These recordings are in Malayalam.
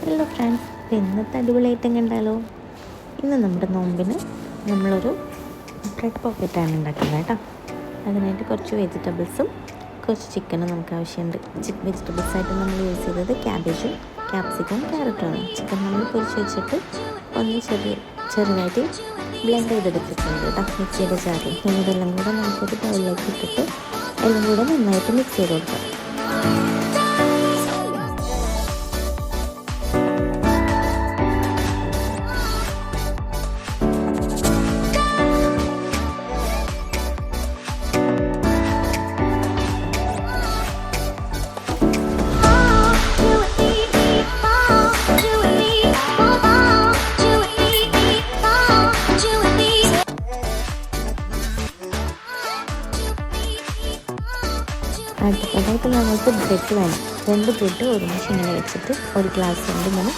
ഹലോ ഫ്രണ്ട്സ്, ഇന്നത്തെ അടിപൊളി ഐറ്റം കണ്ടാലോ. ഇന്ന് നമ്മുടെ നോമ്പിന് നമ്മളൊരു ബ്രെഡ് പോക്കറ്റാണ് ഉണ്ടാക്കുന്നത് കേട്ടോ. അതിനായിട്ട് കുറച്ച് വെജിറ്റബിൾസും കുറച്ച് ചിക്കനും നമുക്ക് ആവശ്യമുണ്ട്. വെജിറ്റബിൾസായിട്ട് നമ്മൾ യൂസ് ചെയ്തത് ക്യാബേജും ക്യാപ്സിക്കവും ക്യാരറ്റുമാണ്. ചിക്കൻ നമ്മൾ പൊരിച്ച് വെച്ചിട്ട് ഒന്ന് ചെറുതായിട്ട് ബ്ലെൻഡ് ചെയ്തെടുത്തിട്ടുണ്ട് കേട്ടോ, മിക്സിയുടെ ജാറിൽ. ഇനി ഇതെല്ലാം കൂടെ നമുക്കൊരു ബൗളിലേക്ക് ഇട്ടിട്ട് എല്ലാം കൂടെ നന്നായിട്ട് മിക്സ് ചെയ്ത് കൊടുക്കാം. അടുത്തതായിട്ട് നമുക്ക് ബ്രെഡ് വേണം. 2 ബ്രെഡ് ഒരുമിച്ച് ഇങ്ങനെ വെച്ചിട്ട് ഒരു ഗ്ലാസ് കൊണ്ട് ഇങ്ങനെ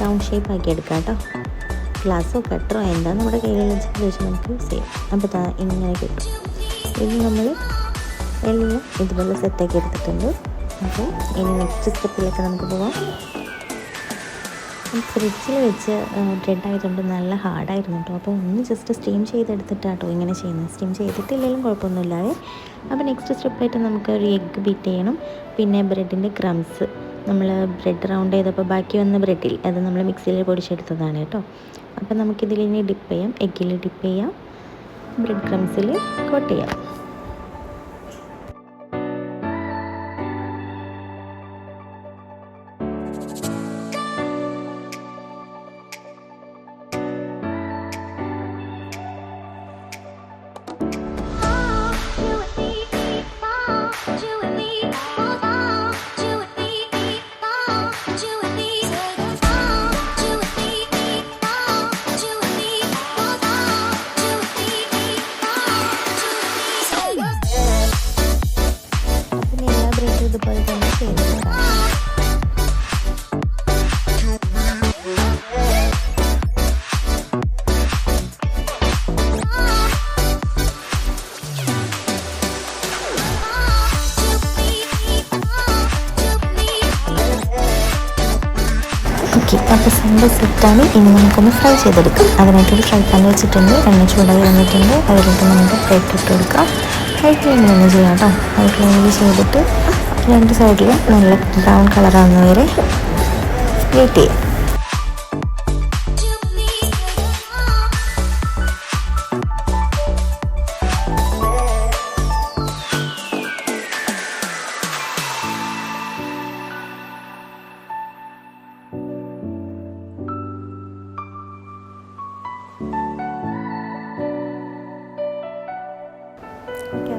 റൗണ്ട് ഷേപ്പ് ആക്കി എടുക്കാം കേട്ടോ. ഗ്ലാസ്സോ കട്ടറോ എന്താ നമ്മുടെ കയ്യിലുള്ള വെച്ച് നമുക്ക് യൂസ് ചെയ്യാം. അപ്പോൾ ഇങ്ങനെ കിട്ടും. ഇത് നമ്മൾ എല്ലാം ഇതുപോലെ സെറ്റാക്കി എടുത്തിട്ടുണ്ട്. അപ്പോൾ ഇനി നെക്സ്റ്റ് സ്റ്റെപ്പിലേക്ക് നമുക്ക് പോകാം. ഫ്രിഡ്ജിൽ വെച്ച് ബ്രെഡ് ആയതുകൊണ്ട് നല്ല ഹാർഡായിരുന്നു കേട്ടോ. അപ്പോൾ ഒന്ന് ജസ്റ്റ് സ്റ്റീം ചെയ്തെടുത്തിട്ടാട്ടോ ഇങ്ങനെ ചെയ്യുന്നത്. സ്റ്റീം ചെയ്തിട്ടില്ലെങ്കിലും കുഴപ്പമൊന്നുമില്ലാതെ. അപ്പോൾ നെക്സ്റ്റ് സ്റ്റെപ്പായിട്ട് നമുക്ക് ഒരു എഗ്ഗ് ബീറ്റ് ചെയ്യണം. പിന്നെ ബ്രെഡിൻ്റെ ക്രംസ്, നമ്മൾ ബ്രെഡ് റൗണ്ട് ചെയ്തപ്പോൾ ബാക്കി വന്ന ബ്രെഡിൽ അത് നമ്മൾ മിക്സിയിൽ പൊടിച്ചെടുത്തതാണ് കേട്ടോ. അപ്പോൾ നമുക്കിതിൽ ഇനി ഡിപ്പ് ചെയ്യാം. എഗ്ഗിൽ ഡിപ്പ് ചെയ്യാം, ബ്രെഡ് ക്രംസിൽ കോട്ട് ചെയ്യാം. ഇതുപോലെ തന്നെ ചെയ്യുന്നതാണ്. ഓക്കെ, അപ്പോൾ സംഭവം സെറ്റാണ്. ഇനി നമുക്കൊന്ന് ഫ്രൈ ചെയ്തെടുക്കാം. അതിനായിട്ടൊരു ഫ്രൈ പാൻ വെച്ചിട്ടുണ്ട്. എണ്ണ ചൂടായി വന്നിട്ടുണ്ട്. അതിലേക്ക് നമുക്ക് ബ്രെഡ് ഇട്ട് കൊടുക്കാം. ഹൈ ഫ്ലെയിമിൽ തന്നെ ചെയ്യാം കേട്ടോ. ഹൈ ഫ്ലെയിമിൽ ചെയ്തിട്ട് 2 സൈഡിലും നല്ല ബ്രൗൺ കളറാകുന്നവരെ വെയിറ്റ് ചെയ്യാം.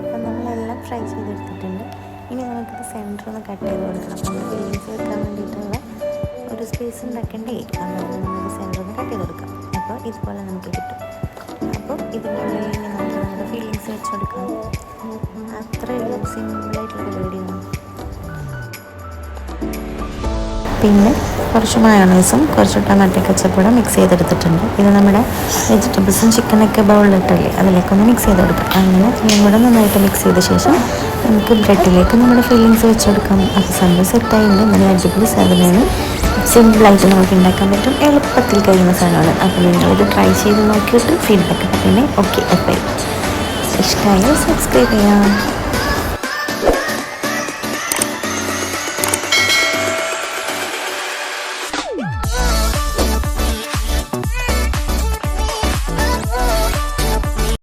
അപ്പോൾ നമ്മളെല്ലാം ഫ്രൈ ചെയ്തെടുത്തിട്ടുണ്ട്. ഇനി നമുക്കിത് സെൻറ്റർ ഒന്ന് കട്ട് ചെയ്ത് കൊടുക്കണം. നമ്മൾ ഫില്ലിങ്സ് വെക്കാൻ വേണ്ടിയിട്ടുള്ള ഒരു സ്പേസ് ഉണ്ടാക്കണ്ടേ, അതുകൊണ്ട് നമുക്ക് സെൻറ്റർ ഒന്ന് കട്ട് ചെയ്ത് കൊടുക്കാം. അപ്പോൾ ഇതുപോലെ നമുക്ക് കിട്ടും. അപ്പോൾ ഇതിൻ്റെ ഉള്ളിൽ ഇനി നമുക്ക് നമ്മുടെ ഫില്ലിങ്സ് വെച്ച് കൊടുക്കാം. അത്രയും സിമ്പിളായിട്ടുള്ള പരിപാടിയാണ്. പിന്നെ കുറച്ച് മയോണൈസും കുറച്ച് ടൊമാറ്റോ കെച്ചപ്പൂടെ മിക്സ് ചെയ്തെടുത്തിട്ടുണ്ട്. ഇത് നമ്മുടെ വെജിറ്റബിൾസും ചിക്കനൊക്കെ ബൗളിലിട്ടല്ലേ, അതിലേക്കൊന്ന് മിക്സ് ചെയ്ത് കൊടുക്കാം. അങ്ങനെ ഇതും കൂടെ നന്നായിട്ട് മിക്സ് ചെയ്ത ശേഷം നമുക്ക് ബ്രെഡിലേക്ക് നമ്മുടെ ഫില്ലിങ്സ് വെച്ച് കൊടുക്കാം. അപ്പോൾ സംഭവം സെറ്റായിട്ടുണ്ട്. നല്ല അടിപൊളി സാധനമാണ്. സിമ്പിളായിട്ട് നമുക്ക് ഉണ്ടാക്കാൻ പറ്റും. എളുപ്പത്തിൽ കഴിയുന്ന സാധനമാണ്. അപ്പോൾ നിങ്ങളിത് ട്രൈ ചെയ്ത് നോക്കിയിട്ട് ഫീഡ്ബാക്ക് പറയുന്നത്. ഓക്കെ, അപ്പോൾ ഇഷ്ടമായാൽ സബ്സ്ക്രൈബ് ചെയ്യാം.